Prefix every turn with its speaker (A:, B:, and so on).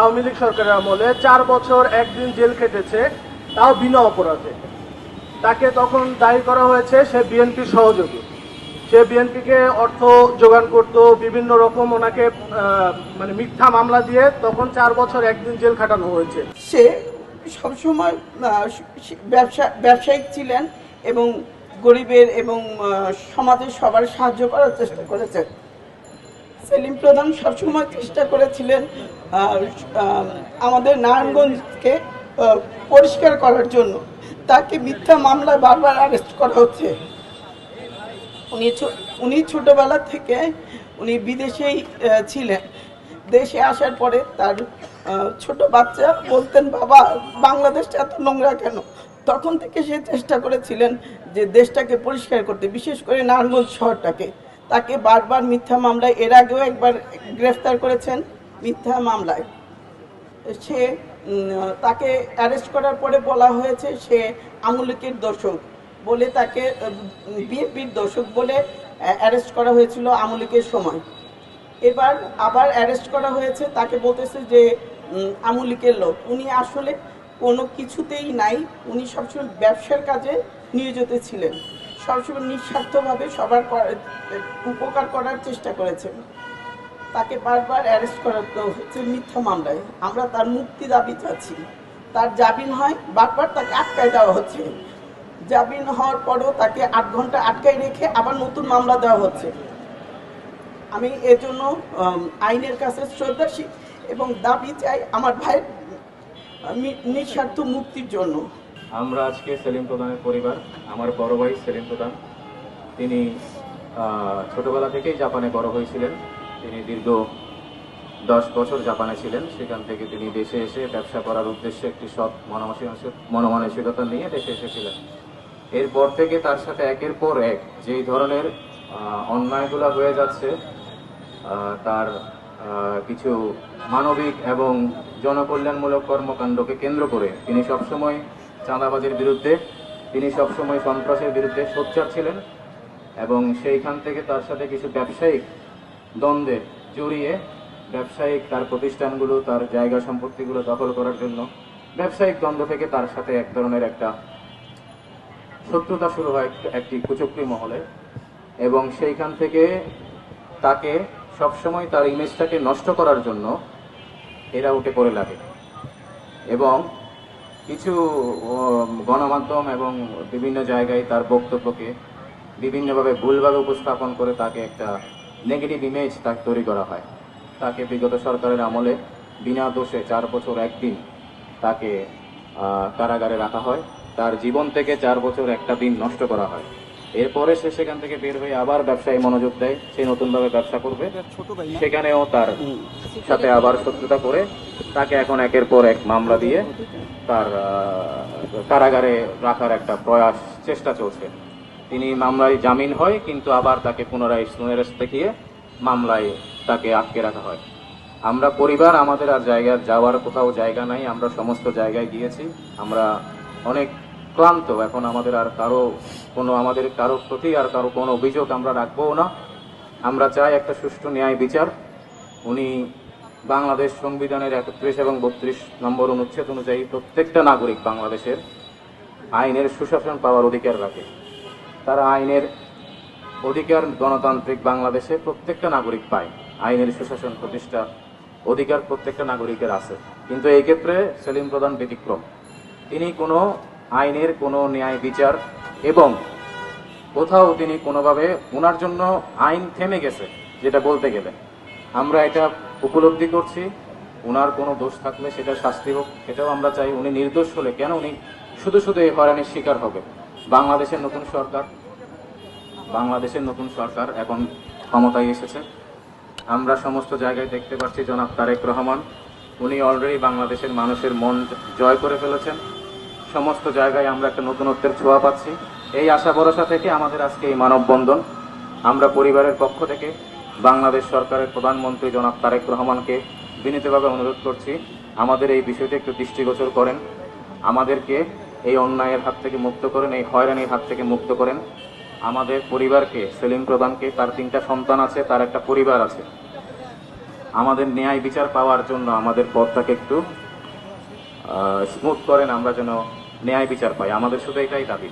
A: আওয়ামী লীগ সরকারের আমলে 4 বছর 1 দিন জেল খেটেছে, তাও বিনা অপরাধে। তাকে তখন দায়ী করা হয়েছে সে বিএনপির সহযোগী, সে বিএনপিকে অর্থ যোগান করত, বিভিন্ন রকম ওনাকে মানে মিথ্যা মামলা দিয়ে তখন 4 বছর 1 দিন জেল খাটানো হয়েছে।
B: সে সবসময় ব্যবসায়িক ছিলেন এবং গরিবের এবং সমাজের সবার সাহায্য করার চেষ্টা করেছেন। সেলিম প্রধান সবসময় চেষ্টা করেছিলেন আমাদের নারায়ণগঞ্জকে পরিষ্কার করার জন্য। তাকে মিথ্যা মামলায় বারবার অ্যারেস্ট করা হচ্ছে। উনি ছোটবেলা থেকে উনি বিদেশেই ছিলেন। দেশে আসার পরে তার ছোট বাচ্চা বলতেন, বাবা বাংলাদেশটা এত নোংরা কেন? তখন থেকে সে চেষ্টা করেছিলেন যে দেশটাকে পরিষ্কার করতে, বিশেষ করে নারায়ণগঞ্জ শহরটাকে। তাকে বারবার মিথ্যা মামলায়, এর আগেও একবার গ্রেফতার করেছেন মিথ্যা মামলায়। সে তাকে অ্যারেস্ট করার পরে বলা হয়েছে সে আওয়ামী লীগের দোষক বলে, তাকে বিএনপির দোষক বলে অ্যারেস্ট করা হয়েছিল আওয়ামী লীগের সময়। এবার আবার অ্যারেস্ট করা হয়েছে, তাকে বলতেছে যে আওয়ামী লীগের লোক। উনি আসলে কোনো কিছুতেই নাই, উনি সবসময় ব্যবসার কাজে নিয়োজিত ছিলেন, সবসময় নিঃস্বার্থভাবে সবার উপকার করার চেষ্টা করেছেন। তাকে বারবার অ্যারেস্ট করা হচ্ছে মিথ্যা মামলায়। আমরা তার মুক্তি দাবি চাচ্ছি। তার জামিন হয়, বারবার তাকে আটকায় দেওয়া হচ্ছে। জামিন হওয়ার পরেও তাকে 8 ঘন্টা আটকায় রেখে আবার নতুন মামলা দেওয়া হচ্ছে। আমি এজন্য আইনের কাছে শ্রদ্ধাশীল এবং দাবি চাই আমার ভাইয়ের নিঃস্বার্থ মুক্তির জন্য।
C: আমরা আজকে সেলিম প্রধানের পরিবার, আমার বড় ভাই সেলিম প্রধান, তিনি ছোটবেলা থেকেই জাপানে বড় হয়েছিলেন। তিনি দীর্ঘ 10 বছর জাপানে ছিলেন। সেখান থেকে তিনি দেশে এসে ব্যবসা করার উদ্দেশ্যে একটি সৎ মনমানসিকতা নিয়ে দেশে এসেছিলেন। এরপর থেকে তার সাথে একের পর এক যেই ধরনের অন্যায়গুলো হয়ে যাচ্ছে, তার কিছু মানবিক এবং জনকল্যাণমূলক কর্মকাণ্ডকে কেন্দ্র করে তিনি সবসময় চাঁদাবাজির বিরুদ্ধে, তিনি সবসময় সন্ত্রাসের বিরুদ্ধে সোচ্চার ছিলেন। এবং সেইখান থেকে তার সাথে কিছু ব্যবসায়িক দ্বন্দ্বে জড়িয়ে ব্যবসায়িক তার প্রতিষ্ঠানগুলো, তার জায়গা সম্পত্তিগুলো দখল করার জন্য ব্যবসায়িক দ্বন্দ্ব থেকে তার সাথে এক ধরনের একটা শত্রুতা শুরু হয় একটি কুচক্রী মহলে। এবং সেইখান থেকে তাকে সবসময় তার ইমেজটাকে নষ্ট করার জন্য এরা উঠে পড়ে লাগে এবং কিছু গণমাধ্যম এবং বিভিন্ন জায়গায় তার বক্তব্যকে বিভিন্নভাবে ভুলভাবে উপস্থাপন করে তাকে একটা নেগেটিভ ইমেজ তাকে তৈরি করা হয়। তাকে বিগত সরকারের আমলে বিনা দোষে 4 বছর 1 দিন তাকে কারাগারে রাখা হয়। তার জীবন থেকে 4 বছর 1টা দিন নষ্ট করা হয়। এরপরে সে সেখান থেকে বের হয়ে আবার ব্যবসায় মনোযোগ দেয়, সে নতুনভাবে ব্যবসা করবে। সেখানেও তার সাথে আবার শত্রুতা করে তাকে এখন একের পর এক মামলা দিয়ে তার কারাগারে রাখার একটা প্রয়াস, চেষ্টা চলছে। তিনি মামলায় জামিন হয়, কিন্তু আবার তাকে পুনরায় স্নোয়ারেস্ট দেখিয়ে মামলায় তাকে আটকে রাখা হয়। আমরা পরিবার, আমাদের আর যাওয়ার কোথাও জায়গা নাই। আমরা সমস্ত জায়গায় গিয়েছি, আমরা অনেক ক্লান্ত। এখন আমাদের আর আমাদের কারো প্রতি আর কারো কোনো অভিযোগ আমরা রাখবো না। আমরা চাই একটা সুষ্ঠু ন্যায় বিচার। উনি বাংলাদেশ সংবিধানের 31 এবং 32 নম্বর অনুচ্ছেদ অনুযায়ী প্রত্যেকটা নাগরিক বাংলাদেশের আইনের সুশাসন পাওয়ার অধিকার রাখে। তারা আইনের অধিকার গণতান্ত্রিক বাংলাদেশে প্রত্যেকটা নাগরিক পায়। আইনের সুশাসন প্রতিষ্ঠা অধিকার প্রত্যেকটা নাগরিকের আছে, কিন্তু এই ক্ষেত্রে সেলিম প্রধান ব্যতিক্রম। তিনি কোনো আইনের কোনো ন্যায় বিচার এবং কোথাও তিনি কোনোভাবে, ওনার জন্য আইন থেমে গেছে যেটা বলতে গেলে। আমরা এটা উপলব্ধি করছি। ওনার কোনো দোষ থাকলে সেটা শাস্তি হোক, এটাও আমরা চাই। উনি নির্দোষ হলে কেন উনি শুধু শুধু এই হয়রানির শিকার হবে? বাংলাদেশের নতুন সরকার এখন ক্ষমতায় এসেছে। আমরা সমস্ত জায়গায় দেখতে পাচ্ছি জনাব তারেক রহমান, উনি অলরেডি বাংলাদেশের মানুষের মন জয় করে ফেলেছেন। সমস্ত জায়গায় আমরা একটা নতুনত্বের ছোঁয়া পাচ্ছি। এই আশা ভরসা থেকে আমাদের আজকে এই মানববন্ধন। আমরা পরিবারের পক্ষ থেকে বাংলাদেশ সরকারের প্রধানমন্ত্রী জনাব তারেক রহমানকে বিনীতভাবে অনুরোধ করছি, আমাদের এই বিষয়টি একটু দৃষ্টিগোচর করেন, আমাদেরকে এই অন্যায়ের হাত থেকে মুক্ত করেন, এই হয়রানির হাত থেকে মুক্ত করেন। আমাদের পরিবারকে, সেলিম প্রধানকে, তার 3টা সন্তান আছে, তার একটা পরিবার আছে। আমাদের ন্যায় বিচার পাওয়ার জন্য আমাদের পথটাকে একটু স্মুথ করেন, আমরা যেন ন্যায় বিচার পাই। আমাদের শুধু এটাই দাবি।